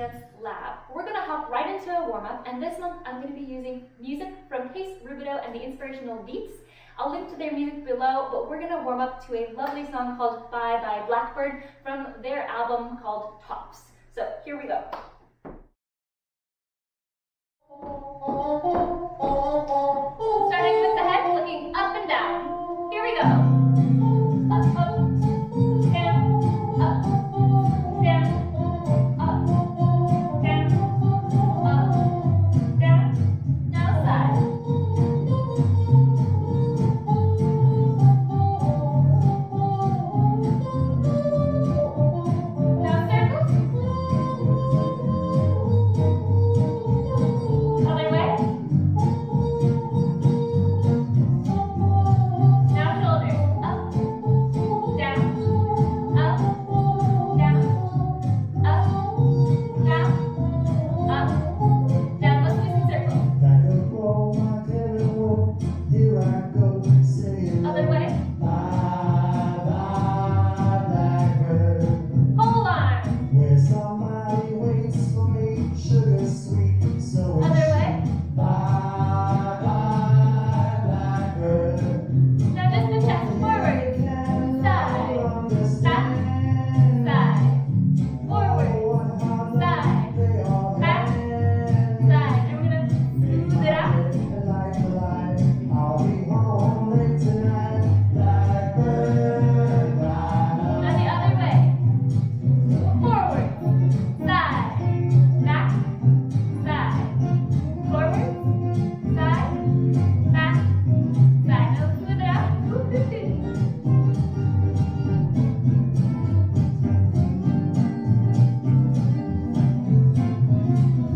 Dance Lab. We're going to hop right into a warm-up, and this month I'm going to be using music from Case Rubidoux and the Inspirational Beats. I'll link to their music below, but we're going to warm up to a lovely song called Bye Bye Blackbird from their album called Tops. So here we go. Starting with the head, looking up and down. Here we go. Up, up, down, up, down, up, down, up, down. Now side. Now circles. Other way. Now shoulders. Up, down, up, down, up, down, up, down. Let's do some circles. Other way. Hold on. Other way. Now just the chest forward. Side. Back. Side. Forward. Side. Back. Side. And we're going to smooth it out. Now the other way. Forward. Side. Back. Side. Forward. Side. Back. Side. Now smooth it out.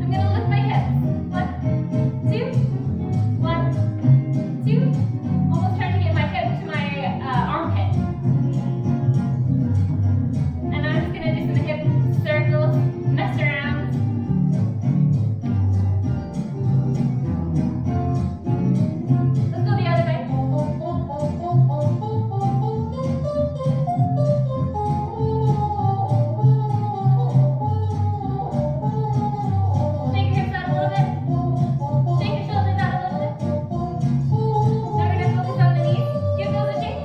I'm going to lift my hips. 1, 2. 1, 2. Almost trying to get my hip to my armpit. And I'm just going to do some hip circles, mess around. Let's go the other way. Shake your hips out a little bit. Shake your shoulders out a little bit. Now we're going to focus on the knees. Give those a shake.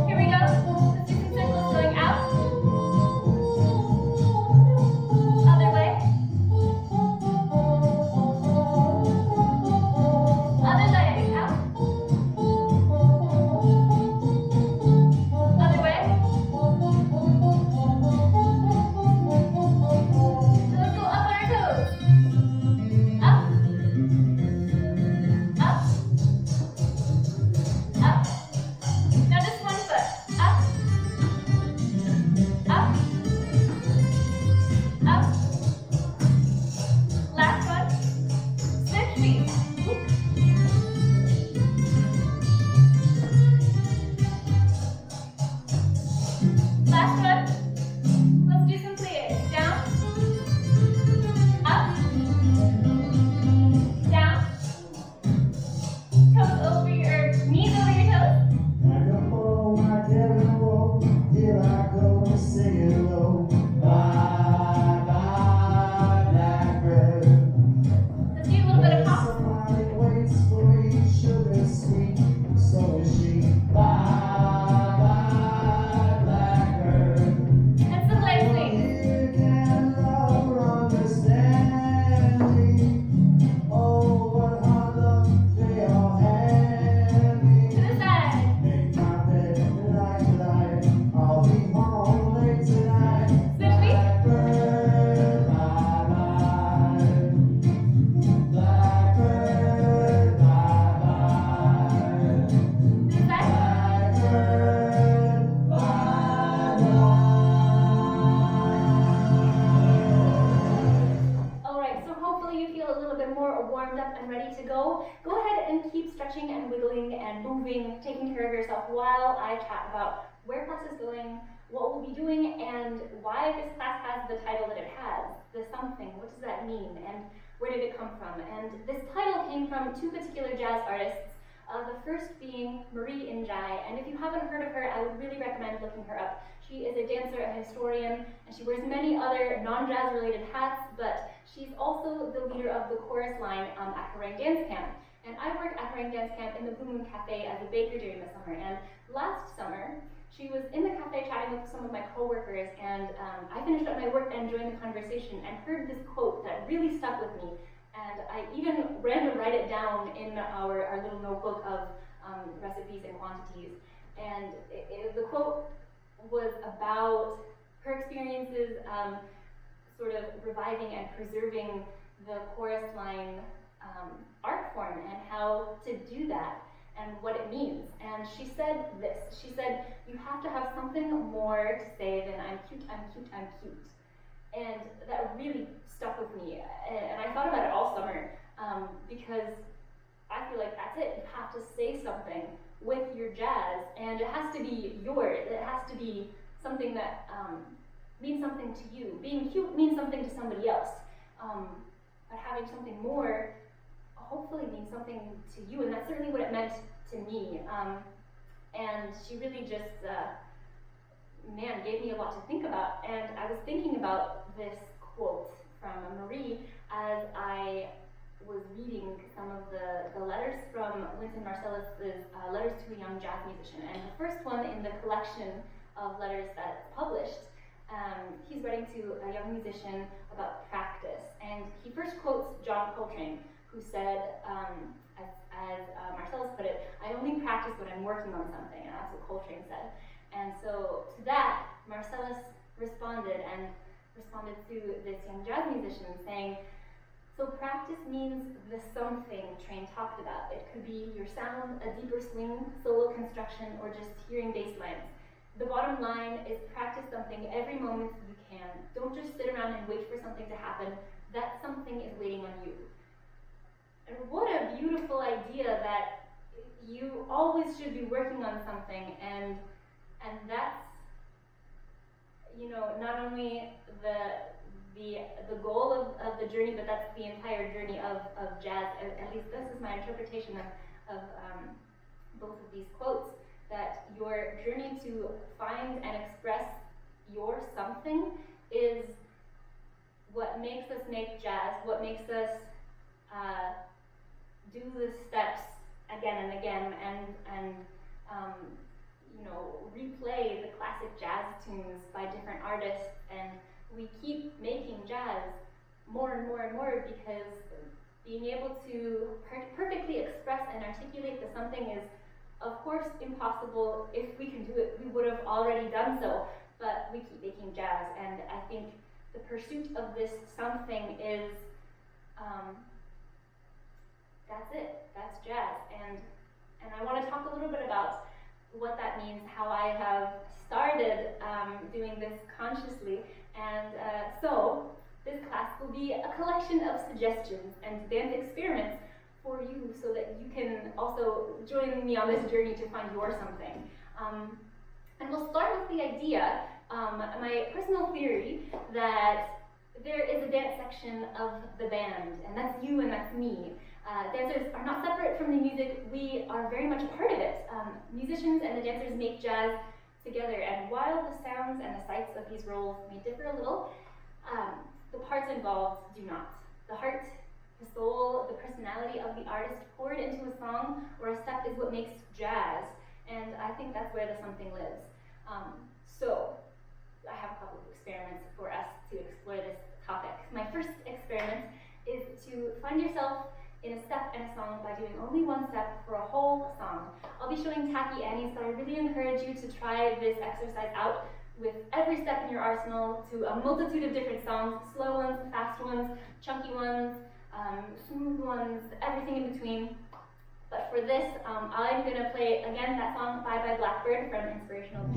Here we go. Let's do some circles going out. Other way. Other leg out. Other way. So let's go up on our toes. Up. Up. Up. Now just one foot. Up. Up. Up. Last one. Switch feet. Last one. Let's do some pliés. Down. Up. Down. Toes over your knees over your toes. Let's do a little bit of hop. And some leg swings. To the side. Switch feet. To the side. Alright, so hopefully you feel a little bit more warmed up and ready to go. Go ahead and keep stretching and wiggling and moving, taking care of yourself while I chat about where class is going, what we'll be doing, and why this class has the title that it has. The something, what does that mean, and where did it come from? And this title came from two particular jazz artists, the first being Marie Njai And if you haven't heard of her, I would really recommend looking her up. She is a dancer, a historian, and she wears many other non-jazz related hats, but she's also the leader of the chorus line at Harangue Dance Camp. And I work at Harangue Dance Camp in the Blue Moon Cafe as a baker during the summer. And last summer, she was in the cafe chatting with some of my coworkers, and I finished up my work and joined the conversation and heard this quote that really stuck with me. And I even ran to write it down in our little notebook of recipes and quantities. And the quote was about her experiences sort of reviving and preserving the chorus line art form and how to do that and what it means. And she said this. She said, you have to have something more to say than I'm cute, I'm cute, I'm cute. And that really stuck with me. And I thought about it all summer because I feel like that's it. You have to say something with your jazz, and it has to be yours. It has to be something that means something to you. Being cute means something to somebody else. But having something more hopefully means something to you, and that's certainly what it meant to me. And she really just, gave me a lot to think about. And I was thinking about this quote from Marie as I was reading some of the letters from Wynton Marsalis' Letters to a Young Jazz Musician. And the first one in the collection of letters that's published, he's writing to a young musician about practice. And he first quotes John Coltrane, who said, as Marsalis put it, I only practice when I'm working on something, and that's what Coltrane said. And so to that, Marsalis responded to this young jazz musician saying, so practice means the something Train talked about. It could be your sound, a deeper swing, solo construction, or just hearing bass lines. The bottom line is practice something every moment you can. Don't just sit around and wait for something to happen. That something is waiting on you. And what a beautiful idea that you always should be working on something, and that's, not only the goal of the journey, but that's the entire journey of jazz. At least this is my interpretation of both of these quotes, that your journey to find and express your something is what makes us make jazz, what makes us do the steps again and again, and replay the classic jazz tunes by different artists. And we keep making jazz more and more and more because being able to perfectly express and articulate the something is, of course, impossible. If we can do it, we would have already done so, but we keep making jazz. And I think the pursuit of this something is, that's it, that's jazz. And I want to talk a little bit about what that means, how I have started doing this consciously. And so this class will be a collection of suggestions and dance experiments for you so that you can also join me on this journey to find your something. And we'll start with the idea, my personal theory, that there is a dance section of the band, and that's you and that's me. Dancers are not separate from the music, we are very much a part of it. Musicians and the dancers make jazz together, and while the sounds and the sights of these roles may differ a little, the parts involved do not. The heart, the soul, the personality of the artist poured into a song or a step is what makes jazz, and I think that's where the something lives. So I have a couple of experiments for us to explore this topic. My first experiment is to find yourself in a step and a song by doing only one step for a whole song. I'll be showing Tacky Annie's, but I really encourage you to try this exercise out with every step in your arsenal to a multitude of different songs, slow ones, fast ones, chunky ones, smooth ones, everything in between. But for this, I'm going to play, again, that song, Bye Bye Blackbird from Inspirational.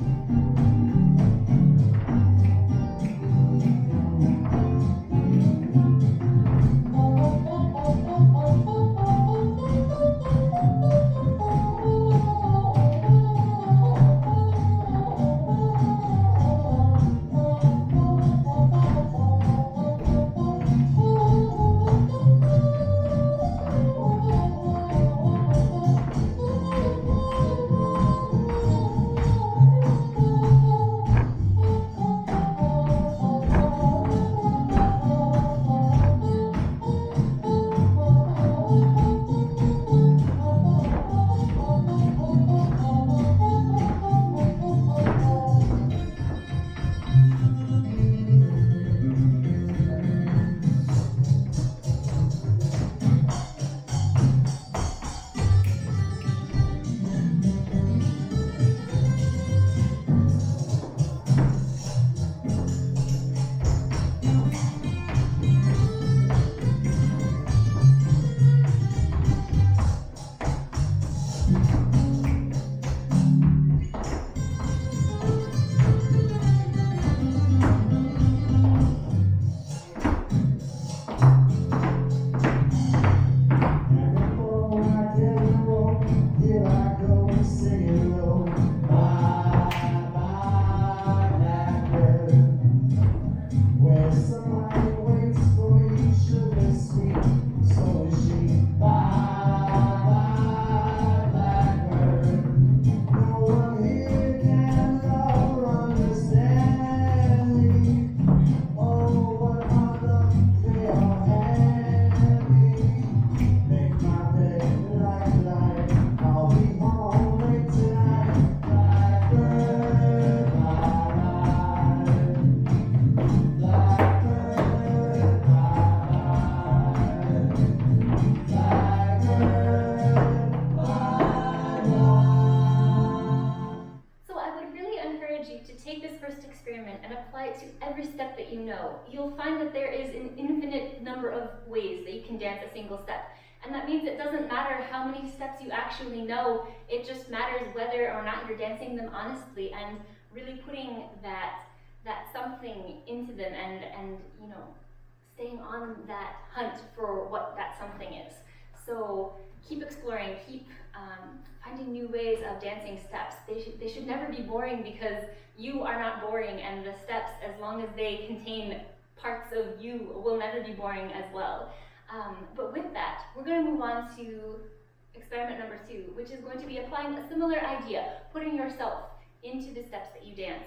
apply it to every step that you know, you'll find that there is an infinite number of ways that you can dance a single step. And that means it doesn't matter how many steps you actually know, it just matters whether or not you're dancing them honestly and really putting that something into them and you know, staying on that hunt for what that something is. So keep exploring, keep finding new ways of dancing steps. They should never be boring because you are not boring, and the steps, as long as they contain parts of you, will never be boring as well. But with that, we're going to move on to experiment number 2, which is going to be applying a similar idea, putting yourself into the steps that you dance.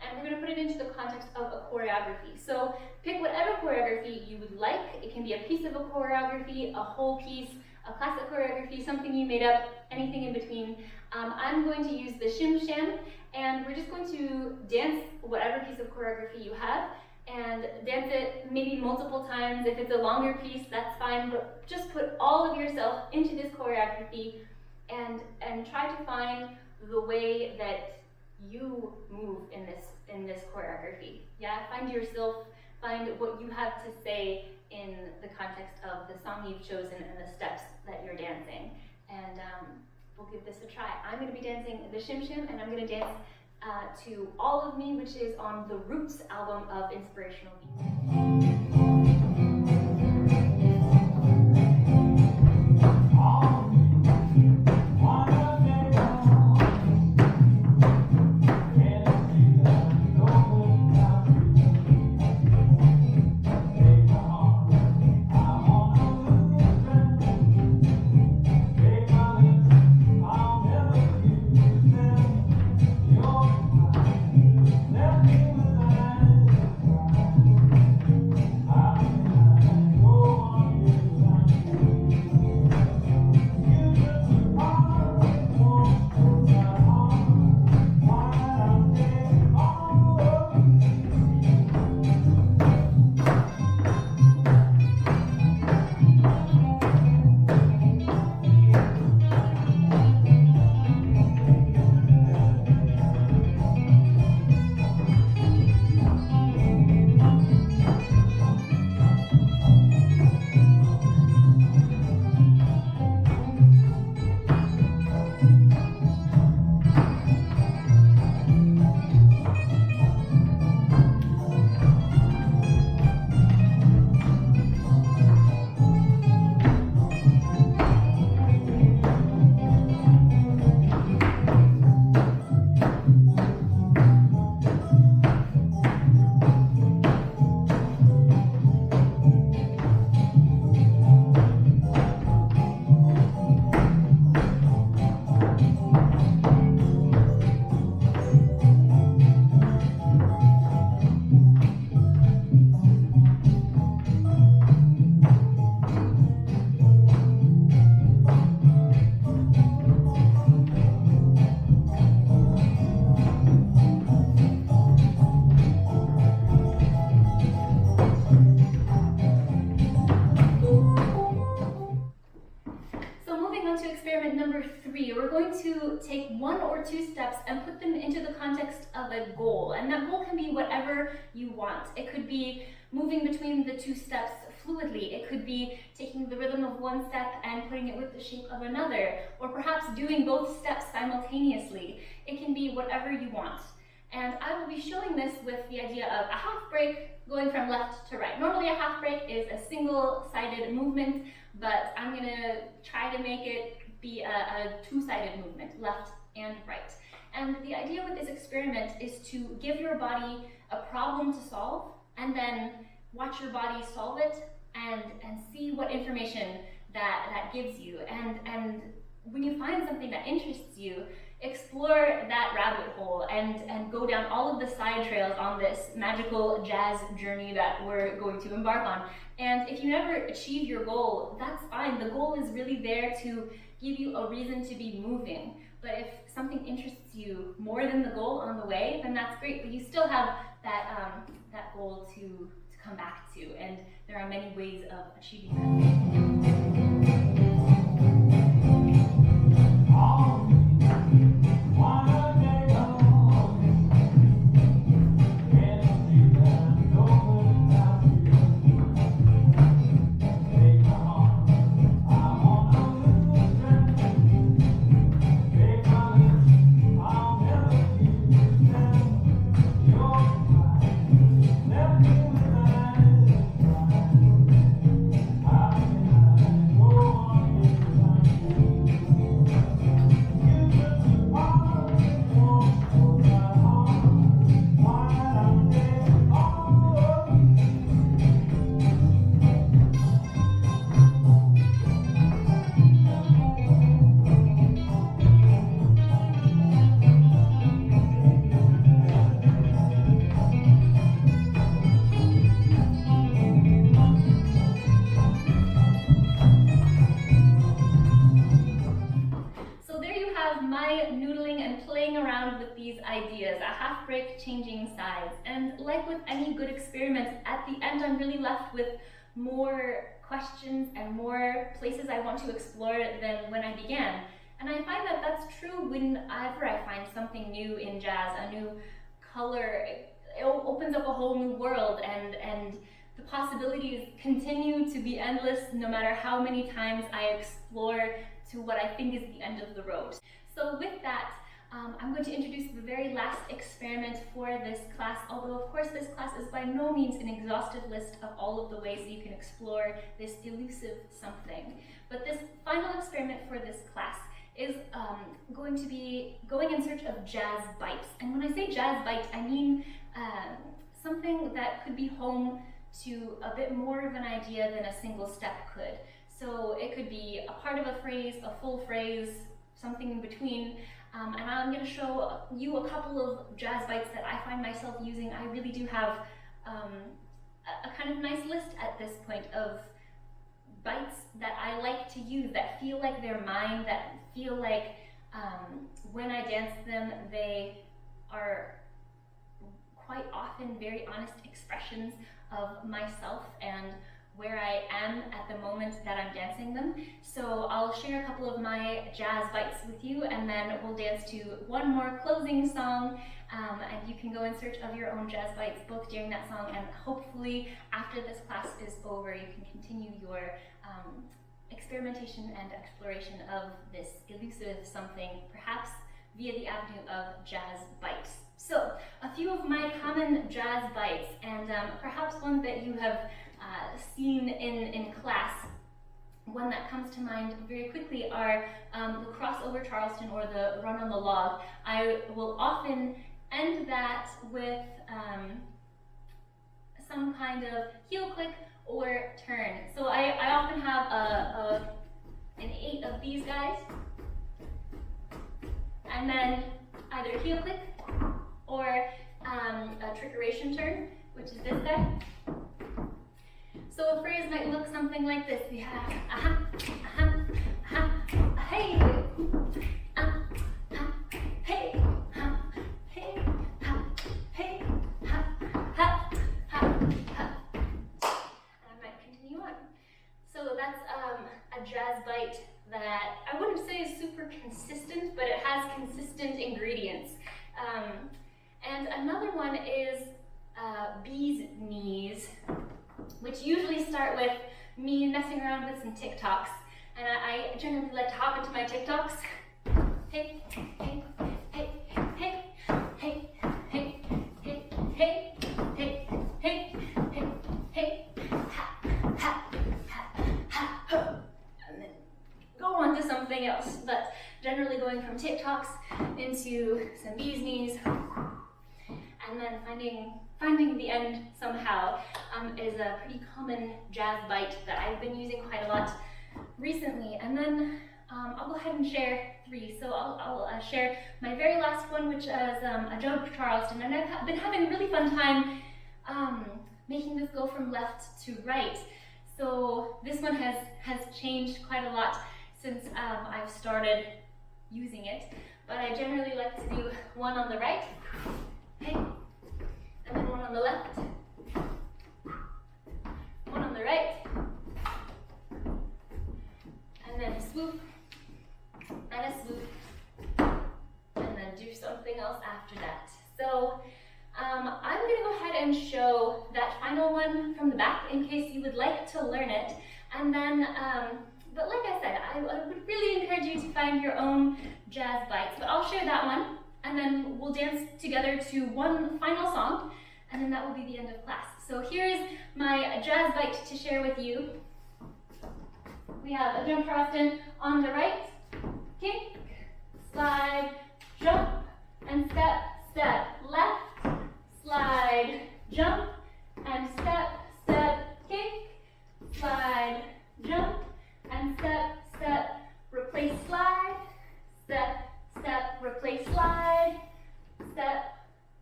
And we're going to put it into the context of a choreography. So pick whatever choreography you would like. It can be a piece of a choreography, a whole piece, a classic choreography, something you made up, anything in between. I'm going to use the shim sham, and we're just going to dance whatever piece of choreography you have, and dance it maybe multiple times. If it's a longer piece, that's fine, but just put all of yourself into this choreography and try to find the way that you move in this choreography. Yeah, find yourself, find what you have to say in the context of the song you've chosen and the steps that you're dancing. And we'll give this a try. I'm going to be dancing the shim shim, and I'm going to dance to All of Me, which is on the Roots album of Inspirational Beats. We're going to take 1 or 2 steps and put them into the context of a goal. And that goal can be whatever you want. It could be moving between the 2 steps fluidly. It could be taking the rhythm of one step and putting it with the shape of another, or perhaps doing both steps simultaneously. It can be whatever you want. And I will be showing this with the idea of a half break going from left to right. Normally a half break is a single-sided movement, but I'm going to try to make it be a 2-sided movement, left and right. And the idea with this experiment is to give your body a problem to solve, and then watch your body solve it and see what information that gives you. And when you find something that interests you, explore that rabbit hole and go down all of the side trails on this magical jazz journey that we're going to embark on. And if you never achieve your goal, that's fine. The goal is really there to give you a reason to be moving. But if something interests you more than the goal on the way, then that's great. But you still have that goal to come back to, and there are many ways of achieving that. and playing around with these ideas, a half break changing sides. And like with any good experiment, at the end I'm really left with more questions and more places I want to explore than when I began. And I find that that's true whenever I find something new in jazz, a new color. It opens up a whole new world, and the possibilities continue to be endless no matter how many times I explore to what I think is the end of the road. So with that, I'm going to introduce the very last experiment for this class, although of course this class is by no means an exhaustive list of all of the ways that you can explore this elusive something. But this final experiment for this class is going to be going in search of jazz bites. And when I say jazz bite, I mean something that could be home to a bit more of an idea than a single step could. So it could be a part of a phrase, a full phrase, something in between. And I'm going to show you a couple of jazz bites that I find myself using. I really do have a kind of nice list at this point of bites that I like to use, that feel like they're mine, that feel like when I dance them, they are quite often very honest expressions of myself and where I am at the moment that I'm dancing them. So I'll share a couple of my jazz bites with you, and then we'll dance to one more closing song, and you can go in search of your own jazz bites both during that song, and hopefully after this class is over you can continue your experimentation and exploration of this elusive something, perhaps via the avenue of jazz bites. So a few of my common jazz bites, and perhaps one that you have seen in class. One that comes to mind very quickly are the crossover Charleston or the run on the log. I will often end that with some kind of heel click or turn. So I often have an 8 of these guys, and then either heel click or a trickeration turn, which is this guy. So a phrase might look something like this. We have hey, hey, hey, hey, hey, and I might continue on. So that's a jazz bite that I wouldn't say is super consistent, but it has consistent ingredients. And another one is bee's knees, which usually start with me messing around with some TikToks. And I generally like to hop into my TikToks. Hey, hey, hey, hey, hey, hey, hey, hey, hey, hey, hey, hey, ha, ha, ha, ha, ha. And then go on to something else. But generally going from TikToks into some bee's knees, and then finding the end somehow is a pretty common jazz bite that I've been using quite a lot recently. And then I'll go ahead and share 3. So I'll share my very last one, which is a jump Charleston, and I've been having a really fun time making this go from left to right. So this one has changed quite a lot since I've started using it, but I generally like to do one on the right, okay, and then one on the left, one on the right, and then a swoop, and a swoop, and then do something else after that. So I'm going to go ahead and show that final one from the back in case you would like to learn it, and then but like I said, I would really encourage you to find your own jazz bites. But I'll share that one, and then we'll dance together to one final song, and then that will be the end of class. So here's my jazz bite to share with you. We have a jump Charleston on the right, kick, slide, jump, and step, step, left, slide, jump, and step, step, kick, slide, jump, and step, step, replace slide, step, step, replace slide, step,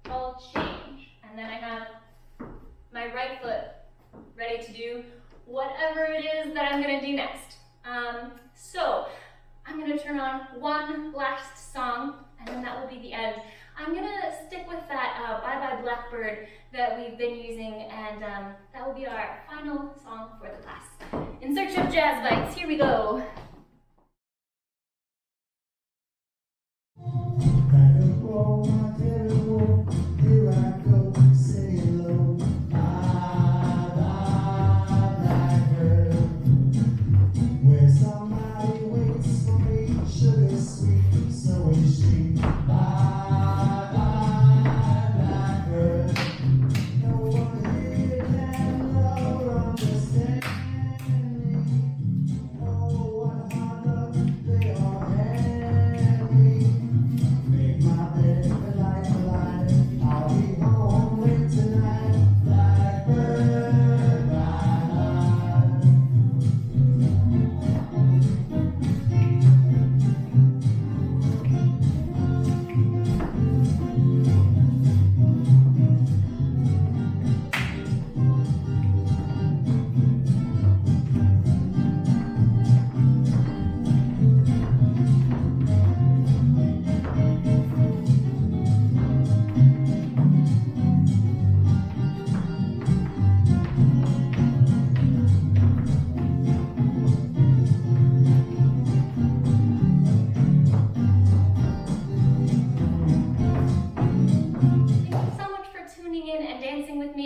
all change. And then I have my right foot ready to do whatever it is that I'm going to do next. So I'm going to turn on one last song, and then that will and I'm gonna stick with that Bye Bye Blackbird that we've been using, and that will be our final song for the class. In search of jazz bites, here we go.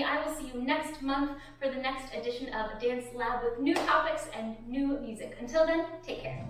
I will see you next month for the next edition of Dance Lab with new topics and new music. Until then, take care.